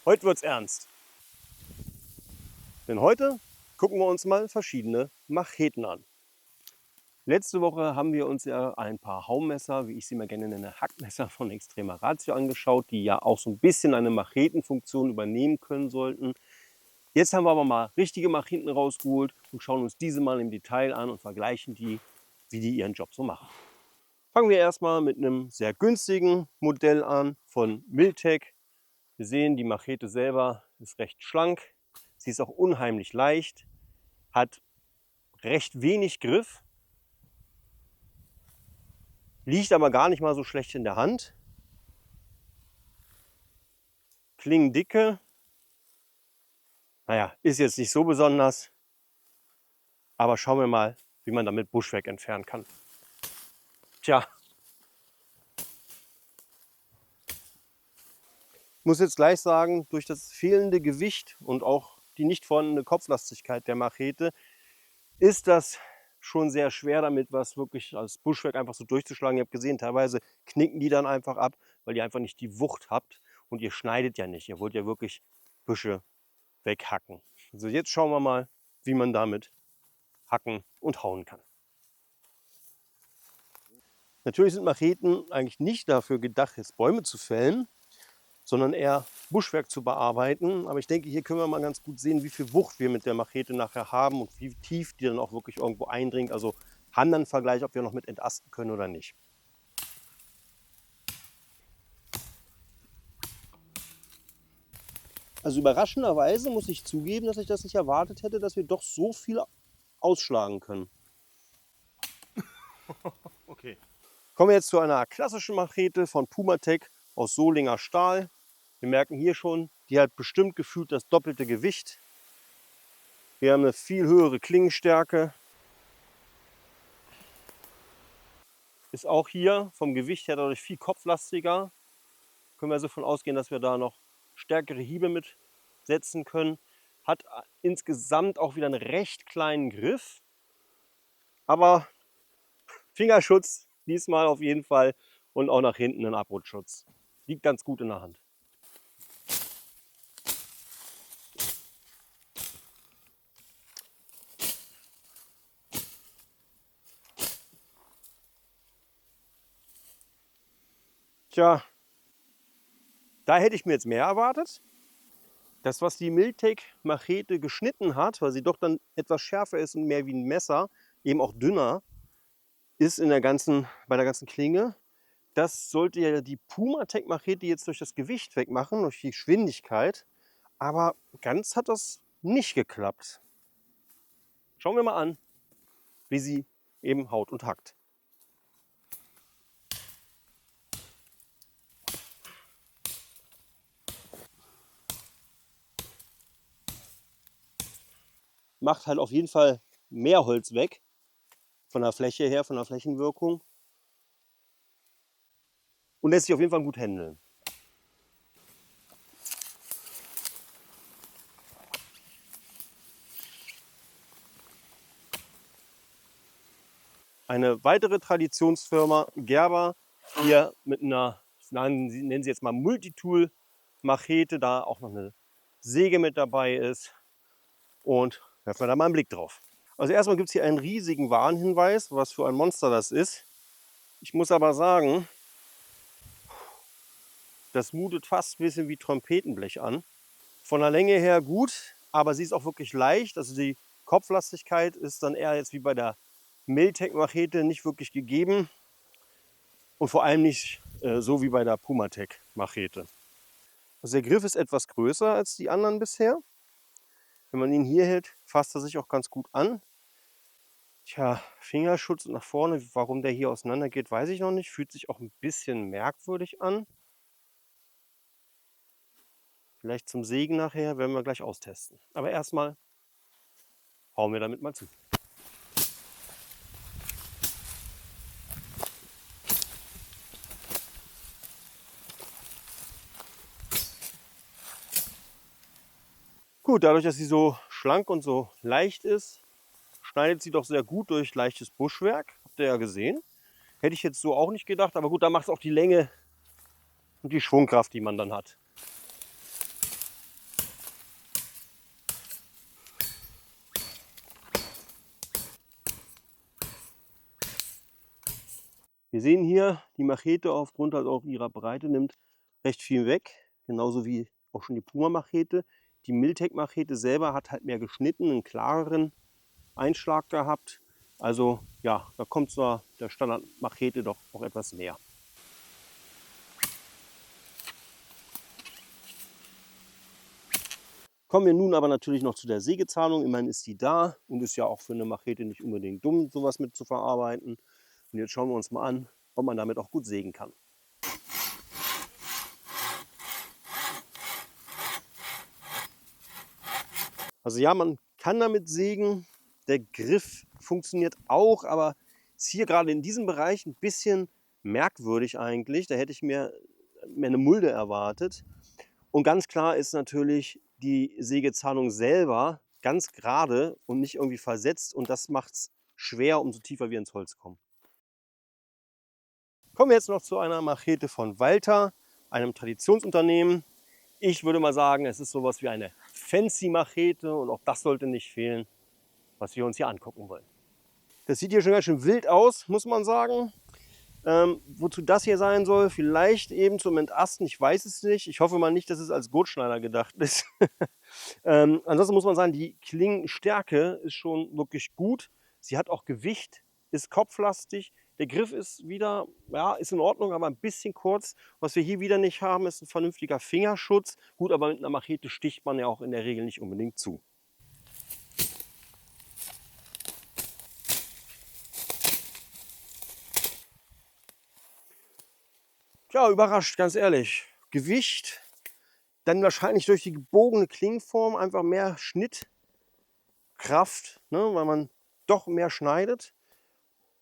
Heute wird's ernst. Denn heute gucken wir uns mal verschiedene Macheten an. Letzte Woche haben wir uns ja ein paar Haummesser, wie ich sie mal gerne nenne, Hackmesser von Extrema Ratio angeschaut, die ja auch so ein bisschen eine Machetenfunktion übernehmen können sollten. Jetzt haben wir aber mal richtige Macheten rausgeholt und schauen uns diese mal im Detail an und vergleichen die, wie die ihren Job so machen. Fangen wir erstmal mit einem sehr günstigen Modell an von Miltech. Wir sehen, die Machete selber ist recht schlank. Sie ist auch unheimlich leicht, hat recht wenig Griff, liegt aber gar nicht mal so schlecht in der Hand. Klingendicke, naja, ist jetzt nicht so besonders, aber schauen wir mal, wie man damit Buschwerk entfernen kann. Tja, ich muss jetzt gleich sagen, durch das fehlende Gewicht und auch die nicht vorhandene Kopflastigkeit der Machete ist das schon sehr schwer damit, was wirklich als Buschwerk einfach so durchzuschlagen. Ihr habt gesehen, teilweise knicken die dann einfach ab, weil ihr einfach nicht die Wucht habt und ihr schneidet ja nicht. Ihr wollt ja wirklich Büsche weghacken. Also jetzt schauen wir mal, wie man damit hacken und hauen kann. Natürlich sind Macheten eigentlich nicht dafür gedacht, jetzt Bäume zu fällen, sondern eher Buschwerk zu bearbeiten. Aber ich denke, hier können wir mal ganz gut sehen, wie viel Wucht wir mit der Machete nachher haben und wie tief die dann auch wirklich irgendwo eindringt. Also haben dann einen Vergleich, ob wir noch mit entasten können oder nicht. Also überraschenderweise muss ich zugeben, dass ich das nicht erwartet hätte, dass wir doch so viel ausschlagen können. Okay. Kommen wir jetzt zu einer klassischen Machete von Pumatech aus Solinger Stahl. Wir merken hier schon, die hat bestimmt gefühlt das doppelte Gewicht. Wir haben eine viel höhere Klingenstärke. Ist auch hier vom Gewicht her dadurch viel kopflastiger. Können wir also davon ausgehen, dass wir da noch stärkere Hiebe mit setzen können. Hat insgesamt auch wieder einen recht kleinen Griff. Aber Fingerschutz diesmal auf jeden Fall und auch nach hinten einen Abrutschschutz. Liegt ganz gut in der Hand. Tja, da hätte ich mir jetzt mehr erwartet. Das, was die Miltech-Machete geschnitten hat, weil sie doch dann etwas schärfer ist und mehr wie ein Messer, eben auch dünner, ist bei der ganzen Klinge. Das sollte ja die Pumatech-Machete jetzt durch das Gewicht wegmachen, durch die Geschwindigkeit. Aber ganz hat das nicht geklappt. Schauen wir mal an, wie sie eben haut und hackt. Macht halt auf jeden Fall mehr Holz weg, von der Fläche her, von der Flächenwirkung. Und lässt sich auf jeden Fall gut handeln. Eine weitere Traditionsfirma, Gerber, hier mit einer, nennen sie jetzt mal Multitool-Machete, da auch noch eine Säge mit dabei ist. Und werfen wir da mal einen Blick drauf. Also erstmal gibt es hier einen riesigen Warnhinweis, was für ein Monster das ist. Ich muss aber sagen, das mutet fast ein bisschen wie Trompetenblech an. Von der Länge her gut, aber sie ist auch wirklich leicht. Also die Kopflastigkeit ist dann eher jetzt wie bei der Miltech-Machete nicht wirklich gegeben. Und vor allem nicht so wie bei der Pumatech-Machete. Also der Griff ist etwas größer als die anderen bisher. Wenn man ihn hier hält, fasst er sich auch ganz gut an. Tja, Fingerschutz nach vorne, warum der hier auseinander geht, weiß ich noch nicht. Fühlt sich auch ein bisschen merkwürdig an. Vielleicht zum Sägen nachher, werden wir gleich austesten. Aber erstmal hauen wir damit mal zu. Gut, dadurch, dass sie so schlank und so leicht ist, schneidet sie doch sehr gut durch leichtes Buschwerk. Habt ihr ja gesehen. Hätte ich jetzt so auch nicht gedacht, aber gut, da macht es auch die Länge und die Schwungkraft, die man dann hat. Wir sehen hier, die Machete aufgrund halt auch ihrer Breite nimmt recht viel weg, genauso wie auch schon die Puma-Machete. Die Miltec-Machete selber hat halt mehr geschnitten, einen klareren Einschlag gehabt. Also ja, da kommt zwar der Standard-Machete doch auch etwas näher. Kommen wir nun aber natürlich noch zu der Sägezahnung. Immerhin ist die da und ist ja auch für eine Machete nicht unbedingt dumm, sowas mit zu verarbeiten. Und jetzt schauen wir uns mal an, ob man damit auch gut sägen kann. Also ja, man kann damit sägen. Der Griff funktioniert auch, aber ist hier gerade in diesem Bereich ein bisschen merkwürdig eigentlich. Da hätte ich mir mehr eine Mulde erwartet. Und ganz klar ist natürlich die Sägezahnung selber ganz gerade und nicht irgendwie versetzt. Und das macht es schwer, umso tiefer wir ins Holz kommen. Kommen wir jetzt noch zu einer Machete von Walter, einem Traditionsunternehmen. Ich würde mal sagen, es ist sowas wie eine Fancy-Machete und auch das sollte nicht fehlen, was wir uns hier angucken wollen. Das sieht hier schon ganz schön wild aus, muss man sagen. Wozu das hier sein soll, vielleicht eben zum Entasten, ich weiß es nicht. Ich hoffe mal nicht, dass es als Gurtschneider gedacht ist. Ansonsten muss man sagen, die Klingenstärke ist schon wirklich gut. Sie hat auch Gewicht, ist kopflastig. Der Griff ist wieder, ja, ist in Ordnung, aber ein bisschen kurz. Was wir hier wieder nicht haben, ist ein vernünftiger Fingerschutz. Gut, aber mit einer Machete sticht man ja auch in der Regel nicht unbedingt zu. Ja, überrascht, ganz ehrlich. Gewicht, dann wahrscheinlich durch die gebogene Klingenform einfach mehr Schnittkraft, ne, weil man doch mehr schneidet.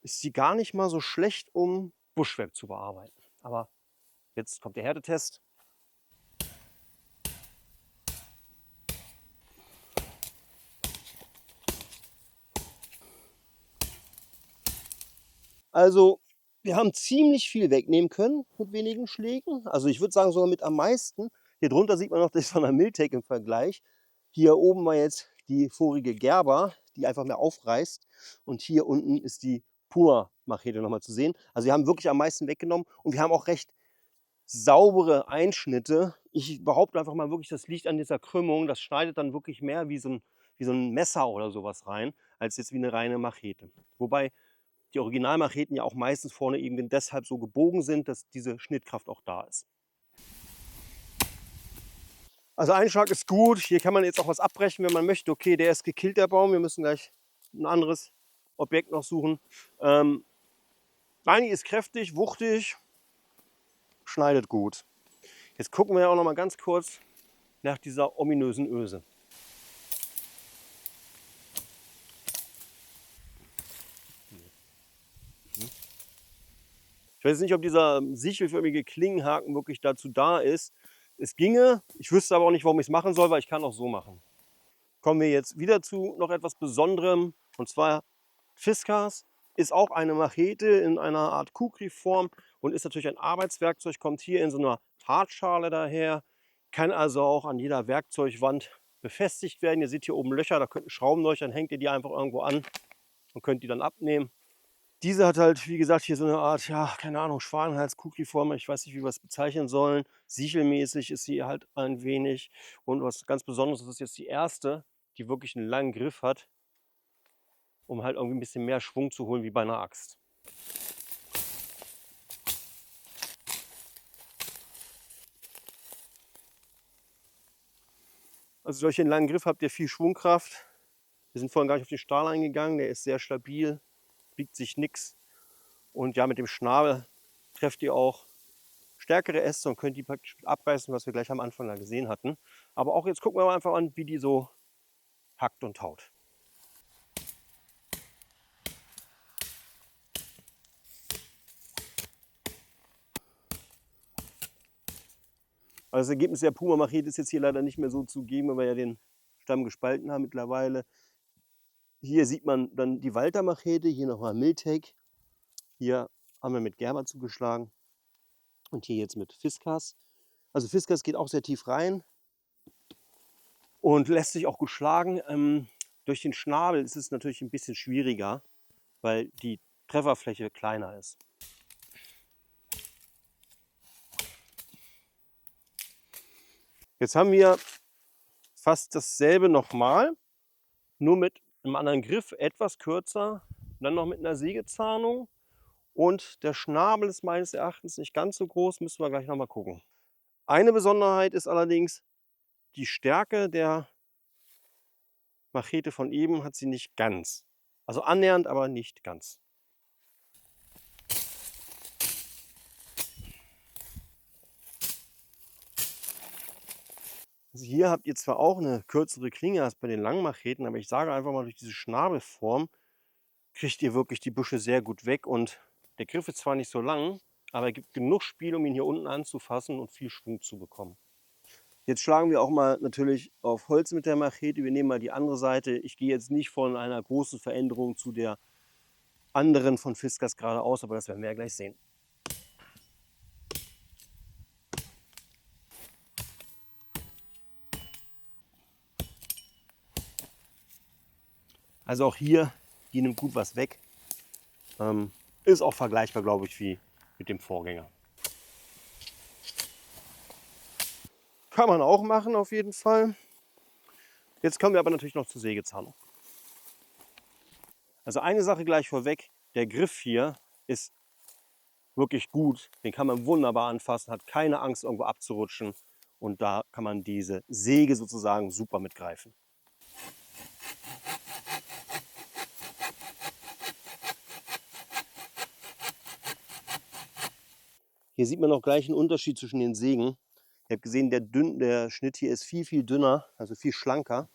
Ist sie gar nicht mal so schlecht, um Buschwerk zu bearbeiten. Aber jetzt kommt der Härtetest. Also, wir haben ziemlich viel wegnehmen können mit wenigen Schlägen. Also ich würde sagen, sogar mit am meisten. Hier drunter sieht man noch das von der Miltec im Vergleich. Hier oben war jetzt die vorige Gerber, die einfach mehr aufreißt. Und hier unten ist die Puma-Machete nochmal zu sehen. Also wir haben wirklich am meisten weggenommen und wir haben auch recht saubere Einschnitte. Ich behaupte einfach mal wirklich, das liegt an dieser Krümmung. Das schneidet dann wirklich mehr wie so ein Messer oder sowas rein, als jetzt wie eine reine Machete. Wobei die Originalmacheten ja auch meistens vorne eben deshalb so gebogen sind, dass diese Schnittkraft auch da ist. Also Einschlag ist gut. Hier kann man jetzt auch was abbrechen, wenn man möchte. Okay, der ist gekillt, der Baum. Wir müssen gleich ein anderes Objekt noch suchen. Beini ist kräftig, wuchtig, schneidet gut. Jetzt gucken wir auch noch mal ganz kurz nach dieser ominösen Öse. Ich weiß nicht, ob dieser sichelförmige Klingenhaken wirklich dazu da ist. Es ginge, ich wüsste aber auch nicht, warum ich es machen soll, weil ich kann auch so machen. Kommen wir jetzt wieder zu noch etwas Besonderem, und zwar Fiskars ist auch eine Machete in einer Art Kukri-Form und ist natürlich ein Arbeitswerkzeug, kommt hier in so einer Hartschale daher, kann also auch an jeder Werkzeugwand befestigt werden. Ihr seht hier oben Löcher, da könnten Schrauben durch, dann hängt ihr die einfach irgendwo an und könnt die dann abnehmen. Diese hat halt, wie gesagt, hier so eine Art, ja, keine Ahnung, Schwanenhals-Kukri-Form. Ich weiß nicht, wie wir es bezeichnen sollen. Sichelmäßig ist sie halt ein wenig. Und was ganz Besonderes, das ist jetzt die erste, die wirklich einen langen Griff hat, um halt irgendwie ein bisschen mehr Schwung zu holen wie bei einer Axt. Also durch den langen Griff habt ihr viel Schwungkraft. Wir sind vorhin gar nicht auf den Stahl eingegangen, der ist sehr stabil, biegt sich nichts. Und ja, mit dem Schnabel trefft ihr auch stärkere Äste und könnt die praktisch abreißen, was wir gleich am Anfang da gesehen hatten. Aber auch jetzt gucken wir mal einfach an, wie die so hackt und haut. Also das Ergebnis der Puma-Machete ist jetzt hier leider nicht mehr so zu geben, weil wir ja den Stamm gespalten haben mittlerweile. Hier sieht man dann die Walter-Machete, hier nochmal Miltec. Hier haben wir mit Gerber zugeschlagen und hier jetzt mit Fiskars. Also Fiskars geht auch sehr tief rein und lässt sich auch gut schlagen. Durch den Schnabel ist es natürlich ein bisschen schwieriger, weil die Trefferfläche kleiner ist. Jetzt haben wir fast dasselbe nochmal, nur mit einem anderen Griff, etwas kürzer, dann noch mit einer Sägezahnung. Und der Schnabel ist meines Erachtens nicht ganz so groß, müssen wir gleich nochmal gucken. Eine Besonderheit ist allerdings, die Stärke der Machete von eben hat sie nicht ganz. Also annähernd, aber nicht ganz. Also hier habt ihr zwar auch eine kürzere Klinge als bei den langen Macheten, aber ich sage einfach mal, durch diese Schnabelform kriegt ihr wirklich die Büsche sehr gut weg. Und der Griff ist zwar nicht so lang, aber er gibt genug Spiel, um ihn hier unten anzufassen und viel Schwung zu bekommen. Jetzt schlagen wir auch mal natürlich auf Holz mit der Machete. Wir nehmen mal die andere Seite. Ich gehe jetzt nicht von einer großen Veränderung zu der anderen von Fiskars gerade aus, aber das werden wir ja gleich sehen. Also auch hier, die nimmt gut was weg. Ist auch vergleichbar, glaube ich, wie mit dem Vorgänger. Kann man auch machen auf jeden Fall. Jetzt kommen wir aber natürlich noch zur Sägezahnung. Also eine Sache gleich vorweg, der Griff hier ist wirklich gut. Den kann man wunderbar anfassen, hat keine Angst irgendwo abzurutschen. Und da kann man diese Säge sozusagen super mitgreifen. Hier sieht man auch gleich einen Unterschied zwischen den Sägen. Ihr habt gesehen, der Schnitt hier ist viel, viel dünner, also viel schlanker.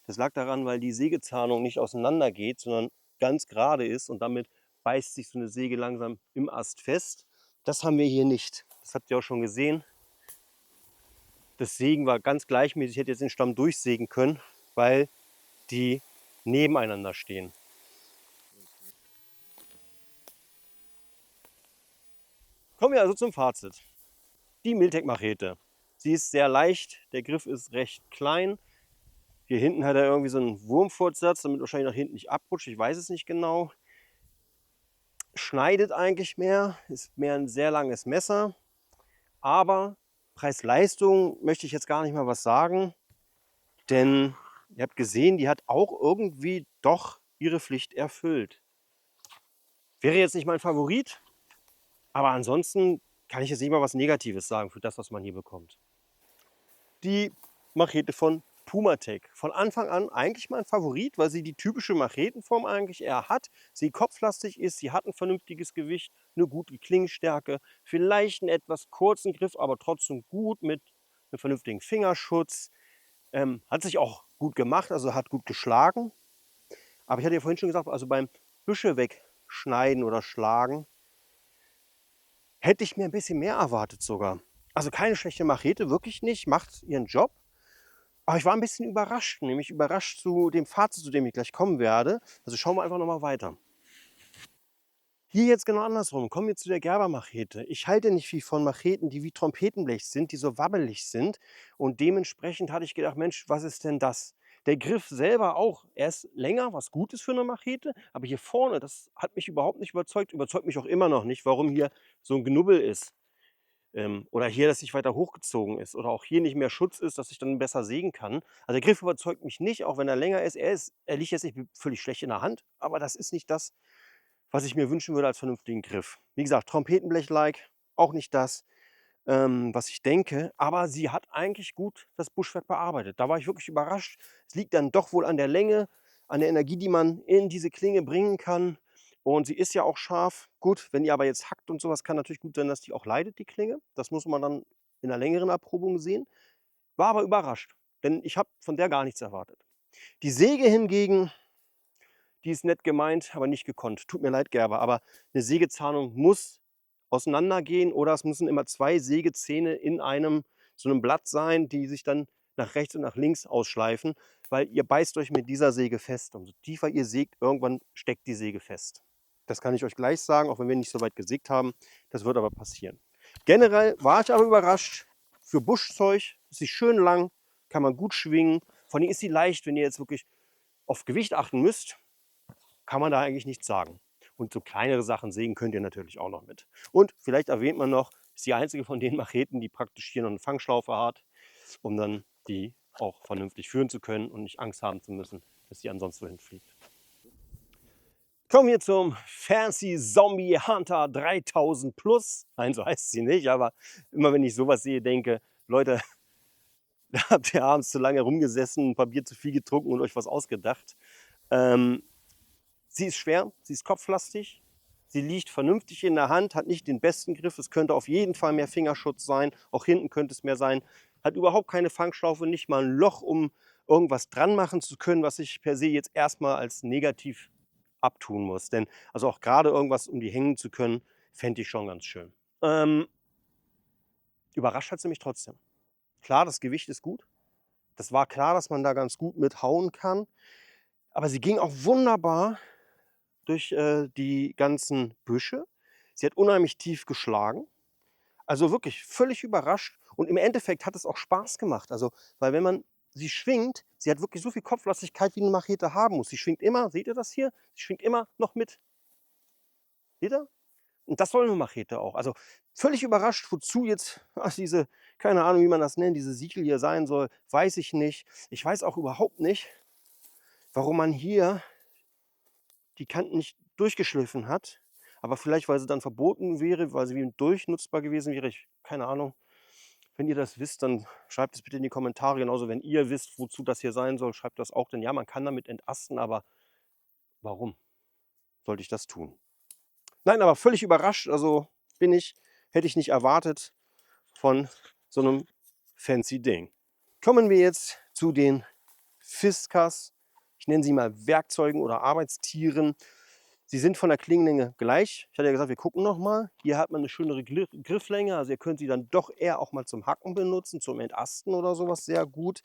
Das lag daran, weil die Sägezahnung nicht auseinander geht, sondern ganz gerade ist und damit beißt sich so eine Säge langsam im Ast fest. Das haben wir hier nicht. Das habt ihr auch schon gesehen. Das Sägen war ganz gleichmäßig. Ich hätte jetzt den Stamm durchsägen können, weil die nebeneinander stehen. Kommen wir also zum Fazit. Die Miltec-Machete. Sie ist sehr leicht, der Griff ist recht klein. Hier hinten hat er irgendwie so einen Wurmfortsatz, damit wahrscheinlich nach hinten nicht abrutscht. Ich weiß es nicht genau. Schneidet eigentlich mehr, ist mehr ein sehr langes Messer. Aber Preis-Leistung möchte ich jetzt gar nicht mal was sagen. Denn ihr habt gesehen, die hat auch irgendwie doch ihre Pflicht erfüllt. Wäre jetzt nicht mein Favorit, aber ansonsten kann ich jetzt nicht mal was Negatives sagen für das, was man hier bekommt. Die Machete von Pumatec. Von Anfang an eigentlich mein Favorit, weil sie die typische Machetenform eigentlich eher hat. Sie kopflastig ist, sie hat ein vernünftiges Gewicht, eine gute Klingenstärke, vielleicht einen etwas kurzen Griff, aber trotzdem gut mit einem vernünftigen Fingerschutz. Hat sich auch gut gemacht, also hat gut geschlagen. Aber ich hatte ja vorhin schon gesagt, also beim Büsche wegschneiden oder schlagen, hätte ich mir ein bisschen mehr erwartet sogar. Also keine schlechte Machete, wirklich nicht, macht ihren Job. Aber ich war ein bisschen überrascht, nämlich überrascht zu dem Fazit, zu dem ich gleich kommen werde. Also schauen wir einfach nochmal weiter. Hier jetzt genau andersrum. Kommen wir zu der Gerber-Machete. Ich halte nicht viel von Macheten, die wie Trompetenblech sind, die so wabbelig sind. Und dementsprechend hatte ich gedacht, Mensch, was ist denn das? Der Griff selber auch, er ist länger, was gut ist für eine Machete. Aber hier vorne, das hat mich überhaupt nicht überzeugt. Überzeugt mich auch immer noch nicht, warum hier so ein Knubbel ist. Oder hier, dass sich weiter hochgezogen ist. Oder auch hier nicht mehr Schutz ist, dass ich dann besser sägen kann. Also der Griff überzeugt mich nicht, auch wenn er länger ist. Er liegt jetzt nicht völlig schlecht in der Hand, aber das ist nicht das, was ich mir wünschen würde als vernünftigen Griff. Wie gesagt, Trompetenblech-like, auch nicht das, was ich denke. Aber sie hat eigentlich gut das Buschwerk bearbeitet. Da war ich wirklich überrascht. Es liegt dann doch wohl an der Länge, an der Energie, die man in diese Klinge bringen kann. Und sie ist ja auch scharf. Gut, wenn ihr aber jetzt hackt und sowas, kann natürlich gut sein, dass die auch leidet, die Klinge. Das muss man dann in einer längeren Erprobung sehen. War aber überrascht, denn ich habe von der gar nichts erwartet. Die Säge hingegen, die ist nett gemeint, aber nicht gekonnt. Tut mir leid, Gerber, aber eine Sägezahnung muss auseinandergehen oder es müssen immer zwei Sägezähne in so einem Blatt sein, die sich dann nach rechts und nach links ausschleifen, weil ihr beißt euch mit dieser Säge fest. Umso tiefer ihr sägt, irgendwann steckt die Säge fest. Das kann ich euch gleich sagen, auch wenn wir nicht so weit gesägt haben. Das wird aber passieren. Generell war ich aber überrascht. Für Buschzeug ist sie schön lang, kann man gut schwingen. Vor allem ist sie leicht, wenn ihr jetzt wirklich auf Gewicht achten müsst, kann man da eigentlich nichts sagen. Und so kleinere Sachen sägen könnt ihr natürlich auch noch mit. Und vielleicht erwähnt man noch, ist die einzige von den Macheten, die praktisch hier noch eine Fangschlaufe hat. um dann die auch vernünftig führen zu können und nicht Angst haben zu müssen, dass sie ansonsten wohin fliegt. Kommen wir zum Fancy Zombie Hunter 3000 Plus. Nein, so heißt sie nicht, aber immer wenn ich sowas sehe, denke, Leute, da habt ihr abends zu lange rumgesessen, ein paar Bier zu viel getrunken und euch was ausgedacht. Sie ist schwer, sie ist kopflastig, sie liegt vernünftig in der Hand, hat nicht den besten Griff. Es könnte auf jeden Fall mehr Fingerschutz sein, auch hinten könnte es mehr sein. Hat überhaupt keine Fangschlaufe, nicht mal ein Loch, um irgendwas dran machen zu können, was ich per se jetzt erstmal als negativ abtun muss. Denn also auch gerade irgendwas, um die hängen zu können, fände ich schon ganz schön. Überrascht hat sie mich trotzdem. Klar, das Gewicht ist gut. Das war klar, dass man da ganz gut mit hauen kann. Aber sie ging auch wunderbar durch die ganzen Büsche. Sie hat unheimlich tief geschlagen. Also wirklich völlig überrascht. Und im Endeffekt hat es auch Spaß gemacht. Also, weil wenn man sie schwingt, sie hat wirklich so viel Kopflastigkeit, wie eine Machete haben muss. Sie schwingt immer, seht ihr das hier? Sie schwingt immer noch mit. Seht ihr? Und das soll eine Machete auch. Also völlig überrascht, wozu jetzt diese, keine Ahnung, wie man das nennt, diese Siegel hier sein soll, weiß ich nicht. Ich weiß auch überhaupt nicht, warum man hier die Kanten nicht durchgeschliffen hat. Aber vielleicht, weil sie dann verboten wäre, weil sie wie durchnutzbar gewesen wäre. Keine Ahnung. Wenn ihr das wisst, dann schreibt es bitte in die Kommentare. Genauso, wenn ihr wisst, wozu das hier sein soll, schreibt das auch. Denn ja, man kann damit entasten, aber warum sollte ich das tun? Nein, aber völlig überrascht. Also hätte ich nicht erwartet von so einem fancy Ding. Kommen wir jetzt zu den Fiskars. Ich nenne sie mal Werkzeugen oder Arbeitstieren. Sie sind von der Klingenlänge gleich. Ich hatte ja gesagt, wir gucken nochmal. Hier hat man eine schönere Grifflänge. Also ihr könnt sie dann doch eher auch mal zum Hacken benutzen, zum Entasten oder sowas sehr gut.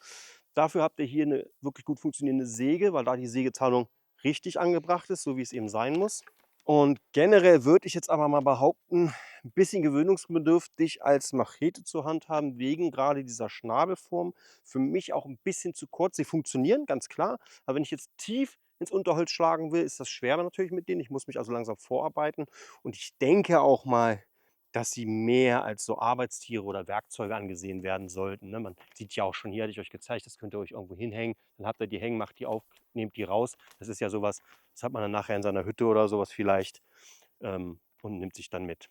Dafür habt ihr hier eine wirklich gut funktionierende Säge, weil da die Sägezahlung richtig angebracht ist, so wie es eben sein muss. Und generell würde ich jetzt aber mal behaupten, ein bisschen gewöhnungsbedürftig als Machete zur Hand haben, wegen gerade dieser Schnabelform. Für mich auch ein bisschen zu kurz. Sie funktionieren, ganz klar. Aber wenn ich jetzt tief ins Unterholz schlagen will, ist das schwer natürlich mit denen. Ich muss mich also langsam vorarbeiten. Und ich denke auch mal, dass sie mehr als so Arbeitstiere oder Werkzeuge angesehen werden sollten. Ne? Man sieht ja auch schon, hier hatte ich euch gezeigt, das könnt ihr euch irgendwo hinhängen. Dann habt ihr die hängen, macht die auf, nehmt die raus. Das ist ja sowas, das hat man dann nachher in seiner Hütte oder sowas vielleicht und nimmt sich dann mit.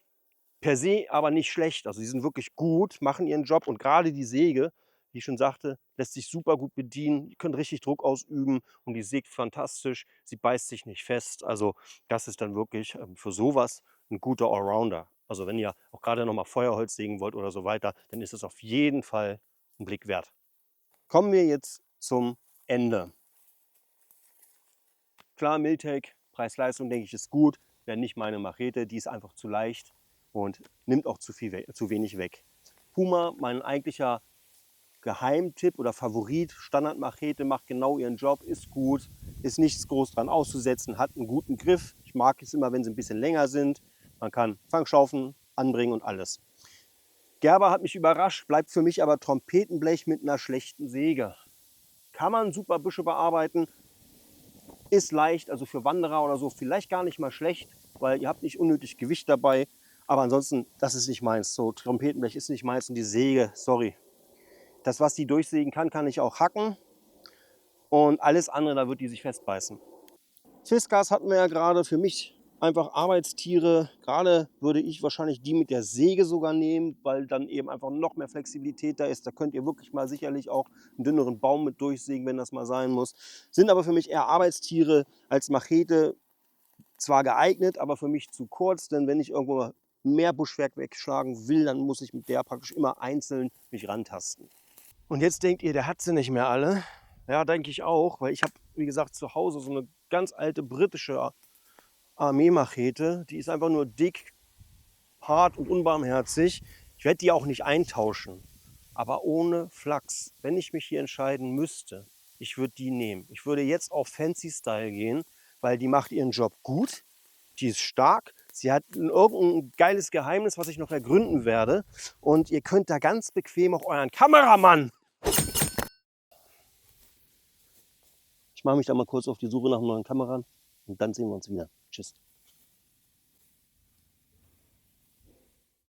Per se aber nicht schlecht. Also sie sind wirklich gut, machen ihren Job und gerade die Säge, wie ich schon sagte, lässt sich super gut bedienen. Ihr könnt richtig Druck ausüben und die sägt fantastisch. Sie beißt sich nicht fest. Also das ist dann wirklich für sowas ein guter Allrounder. Also wenn ihr auch gerade nochmal Feuerholz sägen wollt oder so weiter, dann ist es auf jeden Fall ein Blick wert. Kommen wir jetzt zum Ende. Klar, Miltech, Preis-Leistung, denke ich, ist gut. Wäre nicht meine Machete, die ist einfach zu leicht und nimmt auch zu wenig weg. Puma, mein eigentlicher Geheimtipp oder Favorit, Standardmachete, macht genau ihren Job, ist gut, ist nichts groß dran auszusetzen, hat einen guten Griff. Ich mag es immer, wenn sie ein bisschen länger sind. Man kann Fangschaufeln anbringen und alles. Gerber hat mich überrascht, bleibt für mich aber Trompetenblech mit einer schlechten Säge. Kann man super Büsche bearbeiten, ist leicht, also für Wanderer oder so vielleicht gar nicht mal schlecht, weil ihr habt nicht unnötig Gewicht dabei. Aber ansonsten, das ist nicht meins. So, Trompetenblech ist nicht meins und die Säge, sorry. Das, was die durchsägen kann, kann ich auch hacken. Und alles andere, da wird die sich festbeißen. Fiskars hatten wir ja gerade, für mich einfach Arbeitstiere. Gerade würde ich wahrscheinlich die mit der Säge sogar nehmen, weil dann eben einfach noch mehr Flexibilität da ist. Da könnt ihr wirklich mal sicherlich auch einen dünneren Baum mit durchsägen, wenn das mal sein muss. Sind aber für mich eher Arbeitstiere als Machete. Zwar geeignet, aber für mich zu kurz, denn wenn ich irgendwo mehr Buschwerk wegschlagen will, dann muss ich mit der praktisch immer einzeln mich rantasten. Und jetzt denkt ihr, der hat sie nicht mehr alle. Ja, denke ich auch, weil ich habe, wie gesagt, zu Hause so eine ganz alte britische Armeemachete. Die ist einfach nur dick, hart und unbarmherzig. Ich werde die auch nicht eintauschen. Aber ohne Flachs, wenn ich mich hier entscheiden müsste, ich würde die nehmen. Ich würde jetzt auf Fancy Style gehen, weil die macht ihren Job gut. Die ist stark. Sie hat irgendein geiles Geheimnis, was ich noch ergründen werde. Und ihr könnt da ganz bequem auch euren Kameramann. Ich mache mich da mal kurz auf die Suche nach einem neuen Kameramann und dann sehen wir uns wieder. Tschüss.